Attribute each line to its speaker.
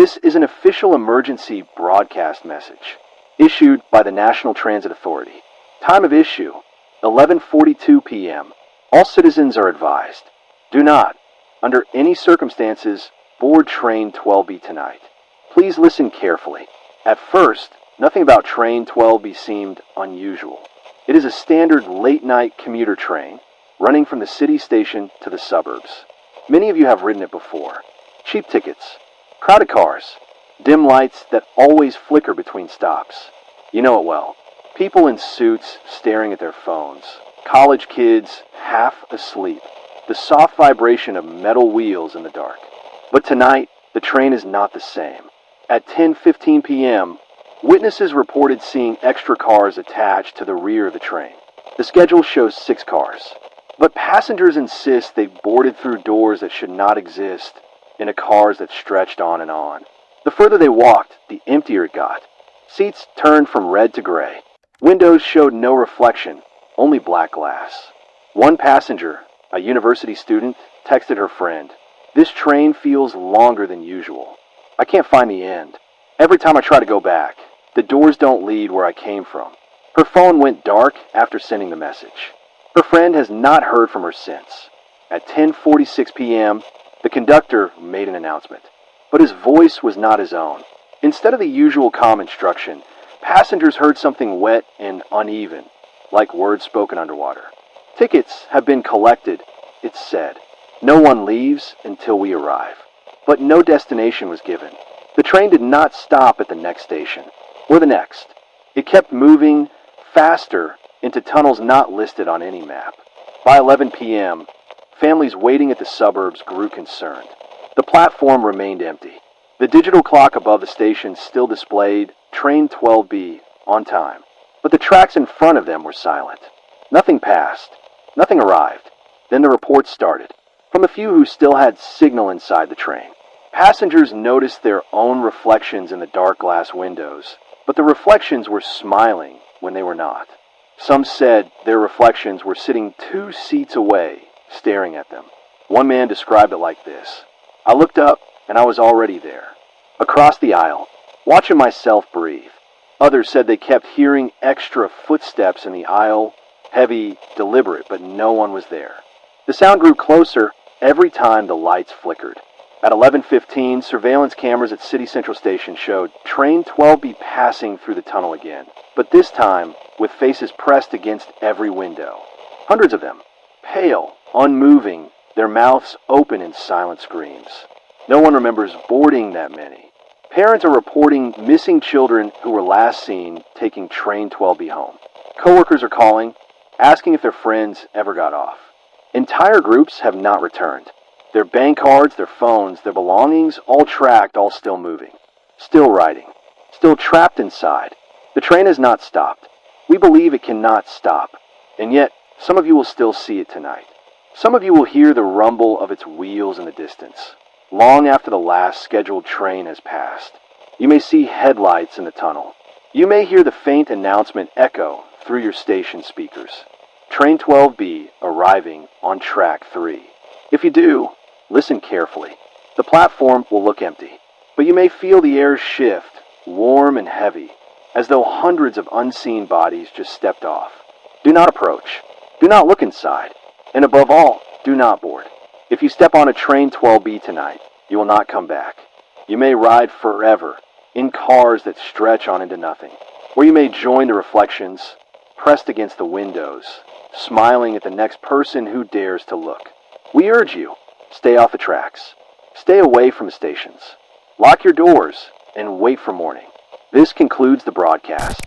Speaker 1: This is an official emergency broadcast message issued by the National Transit Authority. Time of issue, 11:42 p.m. All citizens are advised, do not, under any circumstances, board train 12B tonight. Please listen carefully. At first, nothing about train 12B seemed unusual. It is a standard late-night commuter train running from the city station to the suburbs. Many of you have ridden it before. Cheap tickets, crowded cars, dim lights that always flicker between stops. You know it well. People in suits staring at their phones. College kids half asleep. The soft vibration of metal wheels in the dark. But tonight, the train is not the same. At 10:15 p.m., witnesses reported seeing extra cars attached to the rear of the train. The schedule shows 6 cars. But passengers insist they boarded through doors that should not exist in cars that stretched on and on. The further they walked, the emptier it got. Seats turned from red to gray. Windows showed no reflection, only black glass. One passenger, a university student, texted her friend, "This train feels longer than usual. I can't find the end. Every time I try to go back, the doors don't lead where I came from." Her phone went dark after sending the message. Her friend has not heard from her since. At 10:46 p.m., the conductor made an announcement, but his voice was not his own. Instead of the usual calm instruction, passengers heard something wet and uneven, like words spoken underwater. "Tickets have been collected," it said. "No one leaves until we arrive." But no destination was given. The train did not stop at the next station, or the next. It kept moving faster into tunnels not listed on any map. By 11 p.m., families waiting at the suburbs grew concerned. The platform remained empty. The digital clock above the station still displayed train 12B on time, but the tracks in front of them were silent. Nothing passed. Nothing arrived. Then the reports started, from a few who still had signal inside the train. Passengers noticed their own reflections in the dark glass windows, but the reflections were smiling when they were not. Some said their reflections were sitting 2 seats away, staring at them. One man described it like this: "I looked up and I was already there, across the aisle, watching myself breathe." Others said they kept hearing extra footsteps in the aisle, heavy, deliberate, but no one was there. The sound grew closer every time the lights flickered. At 11:15, surveillance cameras at City Central Station showed train 12B passing through the tunnel again, but this time with faces pressed against every window. Hundreds of them, pale, unmoving, their mouths open in silent screams. No one remembers boarding that many. Parents are reporting missing children who were last seen taking train 12B home. Coworkers are calling, asking if their friends ever got off. Entire groups have not returned. Their bank cards, their phones, their belongings, all tracked, all still moving. Still riding. Still trapped inside. The train has not stopped. We believe it cannot stop. And yet, some of you will still see it tonight. Some of you will hear the rumble of its wheels in the distance, long after the last scheduled train has passed. You may see headlights in the tunnel. You may hear the faint announcement echo through your station speakers. Train 12B arriving on track 3. If you do, listen carefully. The platform will look empty, but you may feel the air shift, warm and heavy, as though hundreds of unseen bodies just stepped off. Do not approach. Do not look inside. And above all, do not board. If you step on a train 12B tonight, you will not come back. You may ride forever in cars that stretch on into nothing, or you may join the reflections pressed against the windows, smiling at the next person who dares to look. We urge you, stay off the tracks. Stay away from the stations. Lock your doors and wait for morning. This concludes the broadcast.